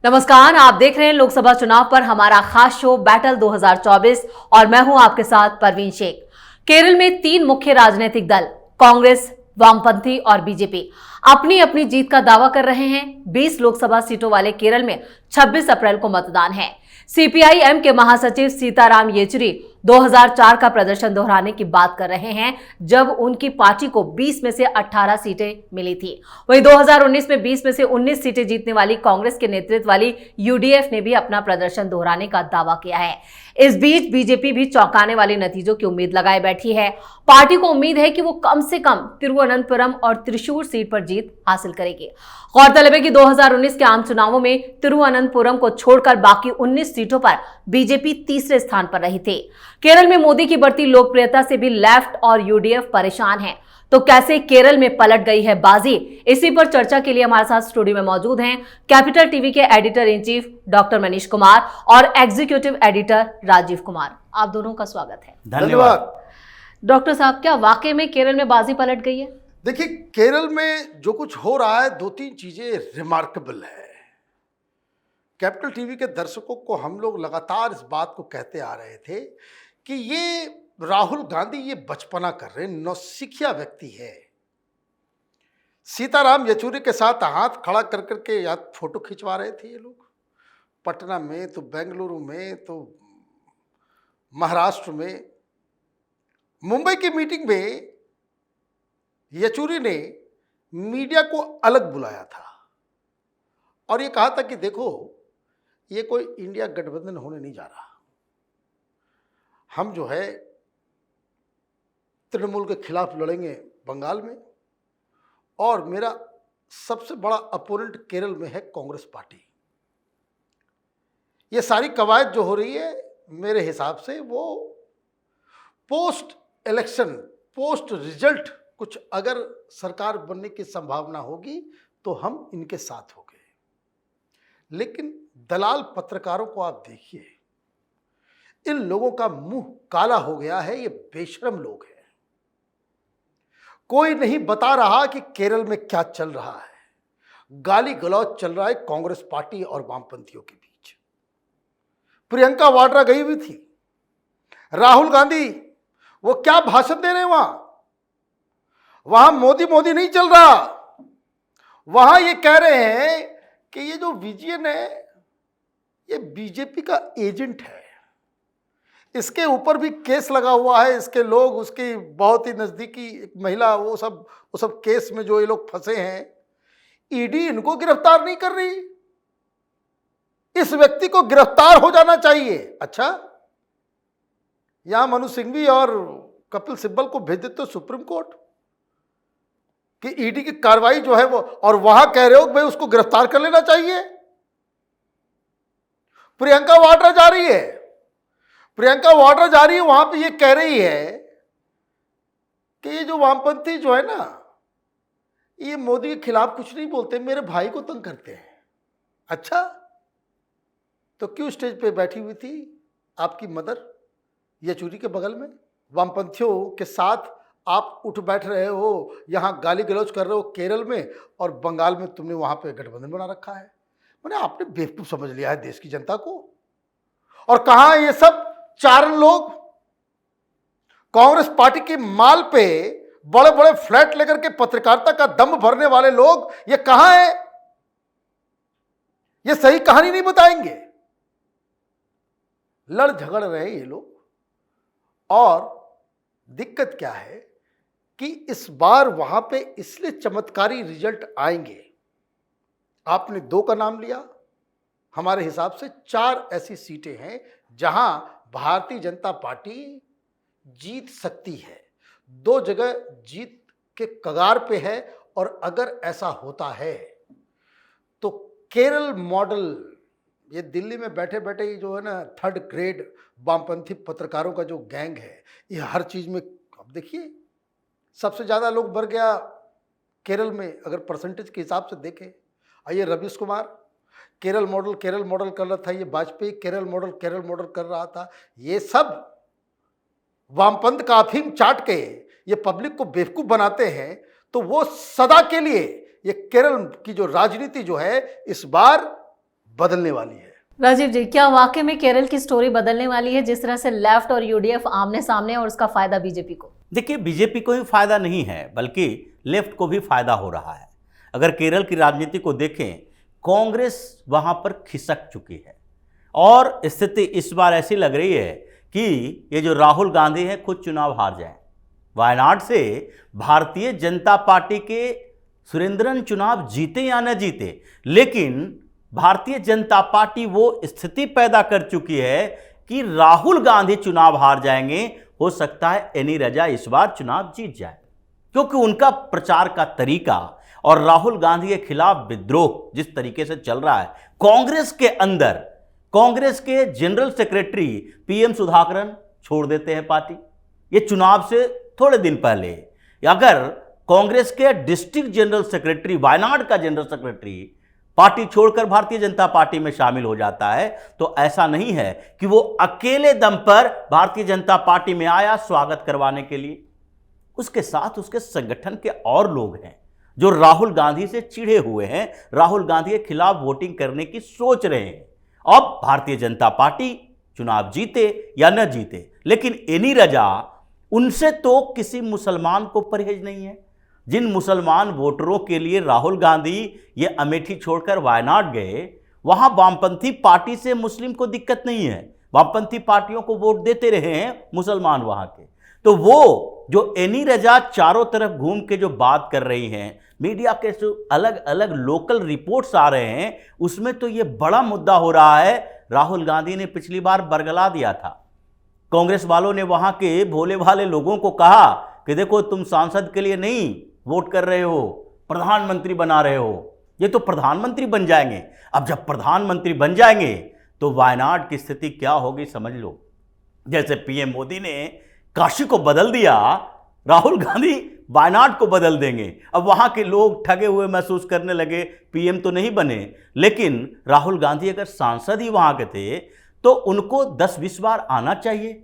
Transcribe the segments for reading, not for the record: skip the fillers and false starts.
नमस्कार, आप देख रहे हैं लोकसभा चुनाव पर हमारा खास शो बैटल 2024 और मैं हूं आपके साथ परवीन शेख। केरल में 3 मुख्य राजनीतिक दल कांग्रेस, वामपंथी और बीजेपी अपनी अपनी जीत का दावा कर रहे हैं। 20 लोकसभा सीटों वाले केरल में 26 अप्रैल को मतदान है। सीपीआई-एम के महासचिव सीताराम येचुरी 2004 का प्रदर्शन दोहराने की बात कर रहे हैं, जब उनकी पार्टी को 20 में से 18 सीटें मिली थी। वहीं 2019 में 20 में से 19 सीटें जीतने वाली कांग्रेस के नेतृत्व वाली यूडीएफ ने भी अपना प्रदर्शन दोहराने का दावा किया है। इस बीच बीजेपी भी चौंकाने वाले नतीजों की उम्मीद लगाए बैठी है। पार्टी को उम्मीद है कि वो कम से कम तिरुवनंतपुरम और त्रिशूर सीट पर जीत हासिल करेगी। गौरतलब है कि 2019 के आम चुनावों में तिरुवनंतपुरम को छोड़कर बाकी 19 सीटों पर बीजेपी तीसरे स्थान पर रही थी। केरल में मोदी की बढ़ती लोकप्रियता से भी लेफ्ट और यूडीएफ परेशान है। तो कैसे केरल में पलट गई है बाजी, इसी पर चर्चा के लिए हमारे साथ स्टूडियो में मौजूद हैं कैपिटल टीवी के editor in chief doctor Manish Kumar और एग्जीक्यूटिव एडिटर राजीव कुमार। आप दोनों का स्वागत है। धन्यवाद। डॉक्टर साहब, क्या वाकई में केरल में बाजी पलट गई है? देखिए, केरल में जो कुछ हो रहा है, 2-3 चीजें रिमार्केबल है। कैपिटल टीवी के दर्शकों को हम लोग लगातार इस बात को कहते आ रहे थे कि ये राहुल गांधी ये बचपना कर रहे हैं, नौसिखिया व्यक्ति है। सीताराम येचुरी के साथ हाथ खड़ा कर करके या फोटो खिंचवा रहे थे ये लोग, पटना में तो बेंगलुरु में तो महाराष्ट्र में। मुंबई की मीटिंग में येचुरी ने मीडिया को अलग बुलाया था और ये कहा था कि देखो, ये कोई इंडिया गठबंधन होने नहीं जा रहा। हम जो है तृणमूल के खिलाफ लड़ेंगे बंगाल में, और मेरा सबसे बड़ा अपोनेंट केरल में है कांग्रेस पार्टी। ये सारी कवायद जो हो रही है, मेरे हिसाब से वो पोस्ट इलेक्शन, पोस्ट रिजल्ट कुछ अगर सरकार बनने की संभावना होगी तो हम इनके साथ होंगे। लेकिन दलाल पत्रकारों को आप देखिए, इन लोगों का मुंह काला हो गया है। ये बेशरम लोग हैं। कोई नहीं बता रहा कि केरल में क्या चल रहा है। गाली गलौज चल रहा है कांग्रेस पार्टी और वामपंथियों के बीच। प्रियंका वाड्रा गई हुई थी, राहुल गांधी वो क्या भाषण दे रहे हैं वहां मोदी मोदी नहीं चल रहा। वहां ये कह रहे हैं कि ये जो विजयन है ये बीजेपी का एजेंट है, इसके ऊपर भी केस लगा हुआ है। इसके लोग, उसकी बहुत ही नजदीकी एक महिला, वो सब केस में जो ये लोग फंसे हैं, ईडी इनको गिरफ्तार नहीं कर रही। इस व्यक्ति को गिरफ्तार हो जाना चाहिए। अच्छा, यहां मनु सिंघवी और कपिल सिब्बल को भेज देते हो सुप्रीम कोर्ट कि ईडी की कार्रवाई जो है वो, और वहां कह रहे हो भाई उसको गिरफ्तार कर लेना चाहिए। प्रियंका वाड्रा जा रही है, वहां पे ये कह रही है कि ये जो वामपंथी जो है ना, ये मोदी के खिलाफ कुछ नहीं बोलते, मेरे भाई को तंग करते हैं। अच्छा, तो क्यों स्टेज पे बैठी हुई थी आपकी मदर येचुरी के बगल में? वामपंथियों के साथ आप उठ बैठ रहे हो, यहां गाली गलौज कर रहे हो केरल में, और बंगाल में तुमने वहां पे गठबंधन बना रखा है। मैंने आपने बेवकूफ समझ लिया है देश की जनता को। और कहा ये सब चारण लोग, कांग्रेस पार्टी की माल पे बड़े बड़े फ्लैट लेकर के पत्रकारिता का दम भरने वाले लोग, ये कहां है? ये सही कहानी नहीं बताएंगे। लड़ झगड़ रहे हैं ये लोग। और दिक्कत क्या है कि इस बार वहां पे इसलिए चमत्कारी रिजल्ट आएंगे। आपने 2 का नाम लिया, हमारे हिसाब से 4 ऐसी सीटें हैं जहां भारतीय जनता पार्टी जीत सकती है। 2 जगह जीत के कगार पे है। और अगर ऐसा होता है तो केरल मॉडल, ये दिल्ली में बैठे बैठे ये जो है ना 3rd ग्रेड वामपंथी पत्रकारों का जो गैंग है, ये हर चीज में, अब देखिए सबसे ज्यादा लोग बढ़ गया केरल में अगर परसेंटेज के हिसाब से देखें। आइए, रवीश कुमार केरल मॉडल कर रहा था, ये वाजपेयी केरल मॉडल कर रहा था। ये सब वामपंथ का अफीम चाट के ये पब्लिक को बेवकूफ बनाते हैं। तो वो सदा के लिए ये केरल की जो राजनीति जो है इस बार बदलने वाली है। राजीव जी, क्या वाकई में केरल की स्टोरी बदलने वाली है, जिस तरह से लेफ्ट और यूडीएफ आमने सामने और उसका फायदा बीजेपी को? देखिए, बीजेपी को ही फायदा नहीं है बल्कि लेफ्ट को भी फायदा हो रहा है। अगर केरल की राजनीति को देखें, कांग्रेस वहां पर खिसक चुकी है और स्थिति इस बार ऐसी लग रही है कि ये जो राहुल गांधी हैं खुद चुनाव हार जाएं। वायनाड से भारतीय जनता पार्टी के सुरेंद्रन चुनाव जीते या न जीते, लेकिन भारतीय जनता पार्टी वो स्थिति पैदा कर चुकी है कि राहुल गांधी चुनाव हार जाएंगे। हो सकता है एनी रजा इस बार चुनाव जीत जाए, क्योंकि उनका प्रचार का तरीका और राहुल गांधी के खिलाफ विद्रोह जिस तरीके से चल रहा है कांग्रेस के अंदर, कांग्रेस के जनरल सेक्रेटरी पीएम सुधाकरन छोड़ देते हैं पार्टी। ये चुनाव से थोड़े दिन पहले अगर कांग्रेस के डिस्ट्रिक्ट जनरल सेक्रेटरी, वायनाड का जनरल सेक्रेटरी पार्टी छोड़कर भारतीय जनता पार्टी में शामिल हो जाता है, तो ऐसा नहीं है कि वो अकेले दम पर भारतीय जनता पार्टी में आया स्वागत करवाने के लिए। उसके साथ उसके संगठन के और लोग हैं जो राहुल गांधी से चिढ़े हुए हैं, राहुल गांधी के खिलाफ वोटिंग करने की सोच रहे हैं। अब भारतीय जनता पार्टी चुनाव जीते या न जीते, लेकिन एनी रजा उनसे तो किसी मुसलमान को परहेज नहीं है। जिन मुसलमान वोटरों के लिए राहुल गांधी ये अमेठी छोड़कर वायनाड गए, वहां वामपंथी पार्टी से मुस्लिम को दिक्कत नहीं है, वामपंथी पार्टियों को वोट देते रहे हैं मुसलमान वहां के। तो वो जो एनी रजा चारों तरफ घूम के जो बात कर रही हैं, मीडिया के जो अलग अलग लोकल रिपोर्ट्स आ रहे हैं, उसमें तो ये बड़ा मुद्दा हो रहा है। राहुल गांधी ने पिछली बार बरगला दिया था, कांग्रेस वालों ने वहां के भोले भाले लोगों को कहा कि देखो तुम सांसद के लिए नहीं वोट कर रहे हो, प्रधानमंत्री बना रहे हो, ये तो प्रधानमंत्री बन जाएंगे। अब जब प्रधानमंत्री बन जाएंगे तो वायनाड की स्थिति क्या होगी समझ लो। जैसे पीएम मोदी ने काशी को बदल दिया, राहुल गांधी वायनाड को बदल देंगे। अब वहां के लोग ठगे हुए महसूस करने लगे, पीएम तो नहीं बने, लेकिन राहुल गांधी अगर सांसद ही वहां के थे तो उनको 10-20 बार आना चाहिए।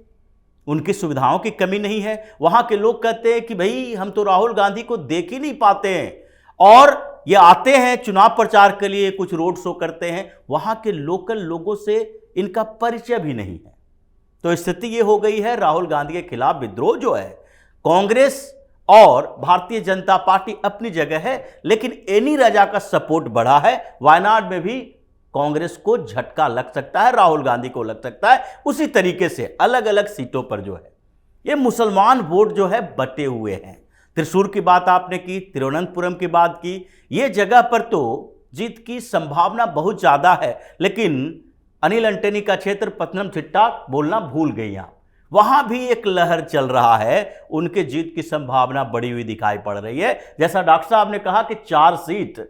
उनकी सुविधाओं की कमी नहीं है। वहां के लोग कहते हैं कि भाई हम तो राहुल गांधी को देख ही नहीं पाते हैं, और ये आते हैं चुनाव प्रचार के लिए, कुछ रोड शो करते हैं, वहां के लोकल लोगों से इनका परिचय भी नहीं है। तो स्थिति ये हो गई है, राहुल गांधी के खिलाफ विद्रोह जो है, कांग्रेस और भारतीय जनता पार्टी अपनी जगह है, लेकिन एनी रजा का सपोर्ट बढ़ा है। वायनाड में भी कांग्रेस को झटका लग सकता है, राहुल गांधी को लग सकता है। उसी तरीके से अलग अलग सीटों पर जो है ये मुसलमान वोट जो है बटे हुए हैं। त्रिशूर की बात आपने की, तिरुवनंतपुरम की बात की, ये जगह पर तो जीत की संभावना बहुत ज्यादा है, लेकिन अनिल अंटनी का क्षेत्र पत्तनमथिट्टा बोलना भूल गई आप, वहां भी एक लहर चल रहा है, उनके जीत की संभावना बढ़ी हुई दिखाई पड़ रही है। जैसा डॉक्टर साहब ने कहा कि 4 सीट,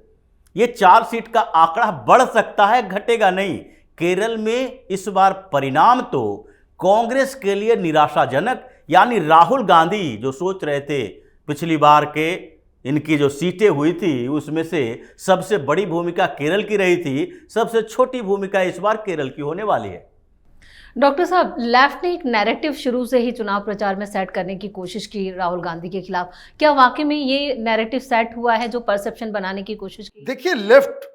ये 4 सीट का आंकड़ा बढ़ सकता है, घटेगा नहीं। केरल में इस बार परिणाम तो कांग्रेस के लिए निराशाजनक, यानी राहुल गांधी जो सोच रहे थे पिछली बार के इनकी जो सीटें हुई थी उसमें से सबसे बड़ी भूमिका केरल की रही थी, सबसे छोटी भूमिका इस बार केरल की होने वाली है। डॉक्टर साहब, लेफ्ट ने एक नैरेटिव शुरू से ही चुनाव प्रचार में सेट करने की कोशिश की राहुल गांधी के खिलाफ। क्या वाकई में ये नैरेटिव सेट हुआ है जो परसेप्शन बनाने की कोशिश की? देखिए, लेफ्ट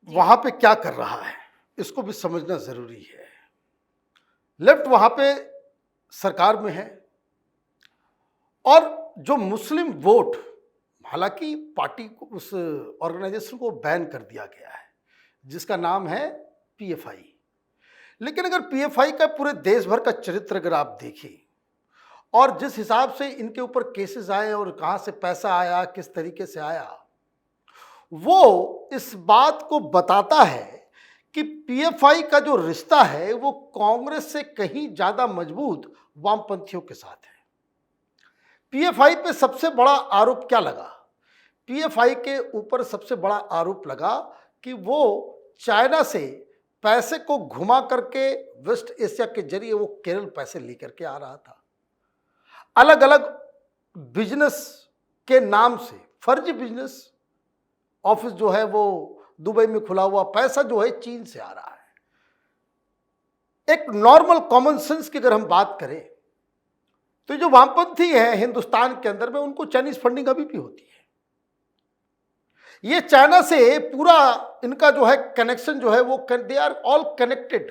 वहां पे क्या कर रहा है इसको भी समझना जरूरी है। लेफ्ट वहां पे सरकार में है और जो मुस्लिम वोट, हालांकि पार्टी को, उस ऑर्गेनाइजेशन को बैन कर दिया गया है जिसका नाम है पीएफआई, लेकिन अगर पीएफआई का पूरे देश भर का चरित्र अगर आप देखें और जिस हिसाब से इनके ऊपर केसेस आए और कहां से पैसा आया, किस तरीके से आया, वो इस बात को बताता है कि पीएफआई का जो रिश्ता है वो कांग्रेस से कहीं ज्यादा मजबूत वामपंथियों के साथ है। पीएफआई पे सबसे बड़ा आरोप क्या लगा? पीएफआई के ऊपर सबसे बड़ा आरोप लगा कि वो चाइना से पैसे को घुमा करके वेस्ट एशिया के जरिए वो केरल पैसे लेकर के आ रहा था। अलग अलग बिजनेस के नाम से फर्जी बिजनेस ऑफिस जो है वो दुबई में खुला हुआ, पैसा जो है चीन से आ रहा है। एक नॉर्मल कॉमन सेंस की अगर हम बात करें तो जो वामपंथी है हिंदुस्तान के अंदर में, उनको चाइनीज फंडिंग अभी भी होती है। ये चाइना से पूरा इनका जो है कनेक्शन जो है वो दे आर ऑल कनेक्टेड।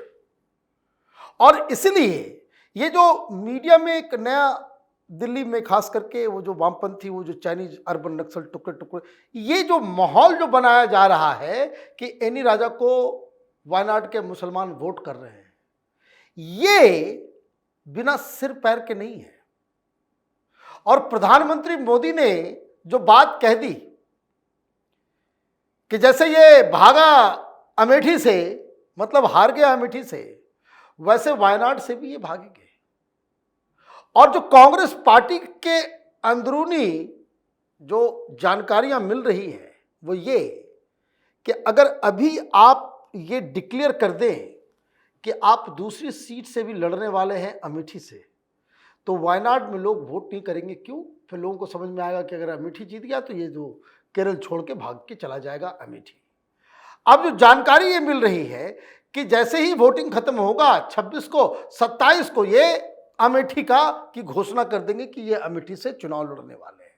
और इसलिए ये जो मीडिया में एक नया दिल्ली में खास करके वो जो वामपंथी, वो जो चाइनीज अर्बन नक्सल टुकड़े टुकड़े, ये जो माहौल जो बनाया जा रहा है कि एनी राजा को वायनाड के मुसलमान वोट कर रहे हैं, ये बिना सिर पैर के नहीं है। और प्रधानमंत्री मोदी ने जो बात कह दी कि जैसे ये भागा अमेठी से, मतलब हार गया अमेठी से, वैसे वायनाड से भी ये भागेंगे। और जो कांग्रेस पार्टी के अंदरूनी जो जानकारियां मिल रही हैं वो ये कि अगर अभी आप ये डिक्लेयर कर दें कि आप दूसरी सीट से भी लड़ने वाले हैं अमेठी से, तो वायनाड में लोग वोट नहीं करेंगे। क्यों? फिर लोगों को समझ में आएगा कि अगर अमेठी जीत गया तो ये जो केरल छोड़ के भाग के चला जाएगा अमेठी। अब जो जानकारी ये मिल रही है कि जैसे ही वोटिंग खत्म होगा 26 को 27 को ये अमेठी का की घोषणा कर देंगे कि ये अमेठी से चुनाव लड़ने वाले हैं।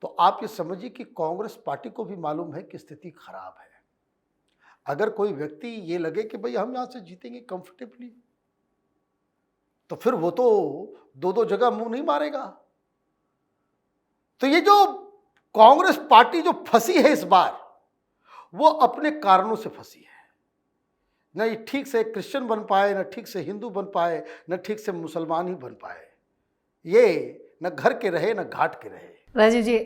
तो आप ये समझिए कि कांग्रेस पार्टी को भी मालूम है कि स्थिति खराब है। अगर कोई व्यक्ति ये लगे कि भाई हम यहां से जीतेंगे कंफर्टेबली, तो फिर वो तो दो दो जगह मुंह नहीं मारेगा। तो ये जो कांग्रेस पार्टी जो फंसी है इस बार, वो अपने कारणों से फंसी है। न ये ठीक से क्रिश्चियन बन पाए, न ठीक से हिंदू बन पाए, न ठीक से मुसलमान ही बन पाए। ये न घर के रहे न घाट के रहे। राजीव जी,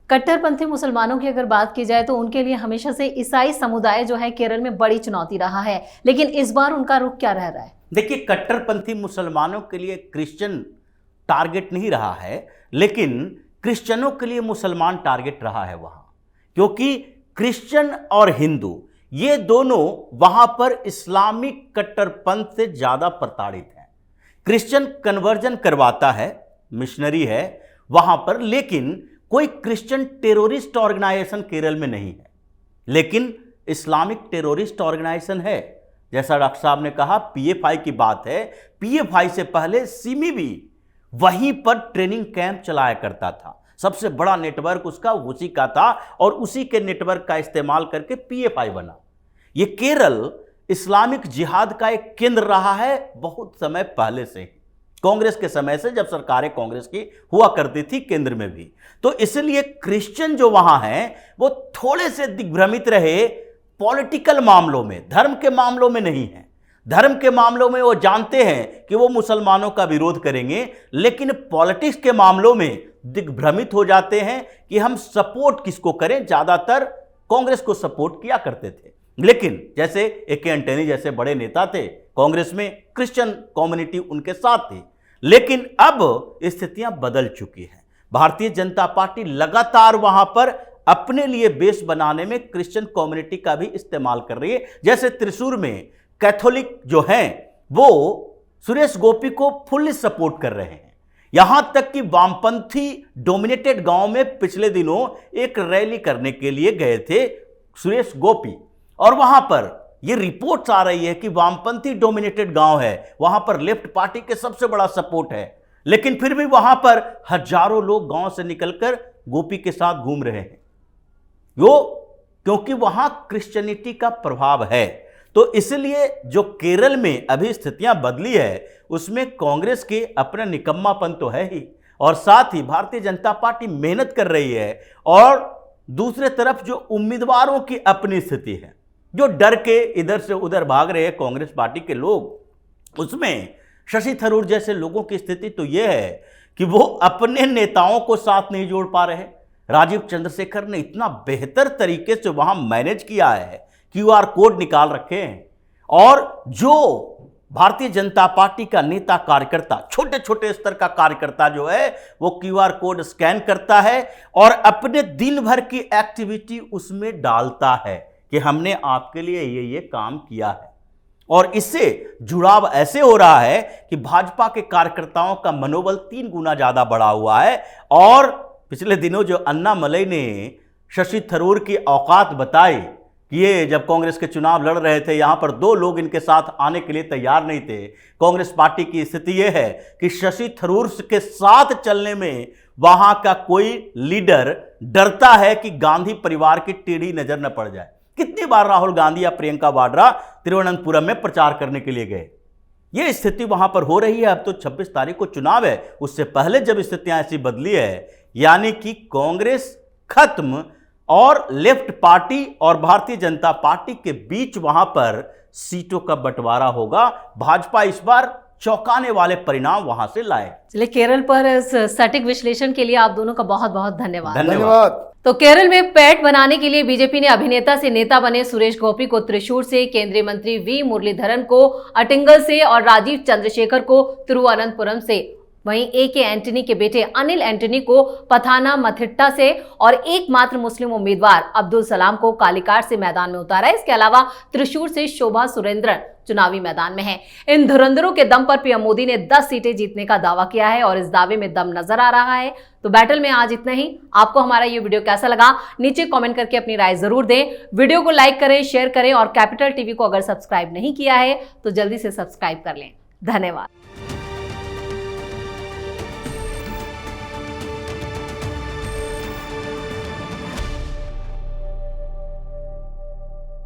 कट्टरपंथी मुसलमानों की अगर बात की जाए तो उनके लिए हमेशा से ईसाई समुदाय जो है केरल में बड़ी चुनौती रहा है, लेकिन इस बार उनका रुख क्या रह रहा है? देखिए, कट्टरपंथी मुसलमानों के लिए क्रिश्चियन टारगेट नहीं रहा है, लेकिन क्रिश्चियनों के लिए मुसलमान टारगेट रहा है वहां, क्योंकि क्रिश्चियन और हिंदू ये दोनों वहां पर इस्लामिक कट्टरपंथ से ज्यादा प्रताड़ित हैं। क्रिश्चियन कन्वर्जन करवाता है, मिशनरी है वहां पर, लेकिन कोई क्रिश्चियन टेररिस्ट ऑर्गेनाइजेशन केरल में नहीं है। लेकिन इस्लामिक टेररिस्ट ऑर्गेनाइजेशन है। जैसा डॉक्टर साहब ने कहा, पीएफआई की बात है, पीएफआई से पहले सिमी भी वहीं पर ट्रेनिंग कैंप चलाया करता था। सबसे बड़ा नेटवर्क उसका उसी का था और उसी के नेटवर्क का इस्तेमाल करके पीएफआई बना। ये केरल इस्लामिक जिहाद का एक केंद्र रहा है बहुत समय पहले से, कांग्रेस के समय से, जब सरकारें कांग्रेस की हुआ करती थी केंद्र में भी। तो इसलिए क्रिश्चियन जो वहां हैं वो थोड़े से दिग्भ्रमित रहे पॉलिटिकल मामलों में, धर्म के मामलों में नहीं है। धर्म के मामलों में वो जानते हैं कि वो मुसलमानों का विरोध करेंगे, लेकिन पॉलिटिक्स के मामलों में दिग्भ्रमित हो जाते हैं कि हम सपोर्ट किसको करें। ज्यादातर कांग्रेस को सपोर्ट किया करते थे, लेकिन जैसे ए.के. एंटनी जैसे बड़े नेता थे कांग्रेस में, क्रिश्चियन कम्युनिटी उनके साथ थी। लेकिन अब स्थितियां बदल चुकी हैं। भारतीय जनता पार्टी लगातार वहां पर अपने लिए बेस बनाने में क्रिश्चियन कम्युनिटी का भी इस्तेमाल कर रही है। जैसे त्रिशूर में कैथोलिक जो हैं वो सुरेश गोपी को फुल्ली सपोर्ट कर रहे हैं। यहां तक कि वामपंथी डोमिनेटेड गांव में पिछले दिनों एक रैली करने के लिए गए थे सुरेश गोपी, और वहां पर ये रिपोर्ट्स आ रही है कि वामपंथी डोमिनेटेड गांव है, वहां पर लेफ्ट पार्टी के सबसे बड़ा सपोर्ट है, लेकिन फिर भी वहां पर हजारों लोग गांव से निकलकर गोपी के साथ घूम रहे हैं। क्योंकि वहां क्रिश्चियनिटी का प्रभाव है। तो इसलिए जो केरल में अभी स्थितियां बदली है उसमें कांग्रेस के अपना निकम्मापन तो है ही, और साथ ही भारतीय जनता पार्टी मेहनत कर रही है, और दूसरे तरफ जो उम्मीदवारों की अपनी स्थिति है, जो डर के इधर से उधर भाग रहे हैं कांग्रेस पार्टी के लोग, उसमें शशि थरूर जैसे लोगों की स्थिति तो यह है कि वो अपने नेताओं को साथ नहीं जोड़ पा रहे। राजीव चंद्रशेखर ने इतना बेहतर तरीके से वहां मैनेज किया है, क्यूआर कोड निकाल रखे हैं, और जो भारतीय जनता पार्टी का नेता कार्यकर्ता, छोटे छोटे स्तर का कार्यकर्ता जो है, वो क्यूआर कोड स्कैन करता है और अपने दिन भर की एक्टिविटी उसमें डालता है कि हमने आपके लिए ये काम किया है। और इससे जुड़ाव ऐसे हो रहा है कि भाजपा के कार्यकर्ताओं का मनोबल 3 गुना ज्यादा बढ़ा हुआ है। और पिछले दिनों जो अन्नामलई ने शशि थरूर की औकात बताई कि ये जब कांग्रेस के चुनाव लड़ रहे थे, यहां पर 2 लोग इनके साथ आने के लिए तैयार नहीं थे। कांग्रेस पार्टी की स्थिति यह है कि शशि थरूर के साथ चलने में वहां का कोई लीडर डरता है कि गांधी परिवार की टेढ़ी नजर न पड़ जाए। कितनी बार राहुल गांधी या प्रियंका वाड्रा तिरुवनंतपुरम में प्रचार करने के लिए गए। यह स्थिति वहां पर हो रही है। अब तो 26 तारीख को चुनाव है, उससे पहले जब स्थितियां ऐसी बदली है, यानी कि कांग्रेस खत्म और लेफ्ट पार्टी और भारतीय जनता पार्टी के बीच वहां पर सीटों का बंटवारा होगा। भाजपा इस बार चौंकाने वाले परिणाम वहां से लाए। चलिए, केरल पर इस सटीक विश्लेषण के लिए आप दोनों का बहुत बहुत धन्यवाद। धन्यवाद। तो केरल में पैठ बनाने के लिए बीजेपी ने अभिनेता से नेता बने सुरेश गोपी को त्रिशूर से, केंद्रीय मंत्री वी मुरलीधरन को अटिंगल से और राजीव चंद्रशेखर को तिरुवनंतपुरम से, वहीं ए.के. एंटनी के बेटे अनिल एंटनी को पथानामथिट्टा से और एकमात्र मुस्लिम उम्मीदवार अब्दुल सलाम को कालीकार से मैदान में उतारा है। इसके अलावा त्रिशूर से शोभा सुरेंद्रन चुनावी मैदान में है। इन धुरंधरों के दम पर पीएम मोदी ने 10 सीटें जीतने का दावा किया है और इस दावे में दम नजर आ रहा है। तो बैटल में आज इतना ही। आपको हमारा ये वीडियो कैसा लगा नीचे कमेंट करके अपनी राय जरूर दें। वीडियो को लाइक करें, शेयर करें और कैपिटल टीवी को अगर सब्सक्राइब नहीं किया है तो जल्दी से सब्सक्राइब कर लें। धन्यवाद।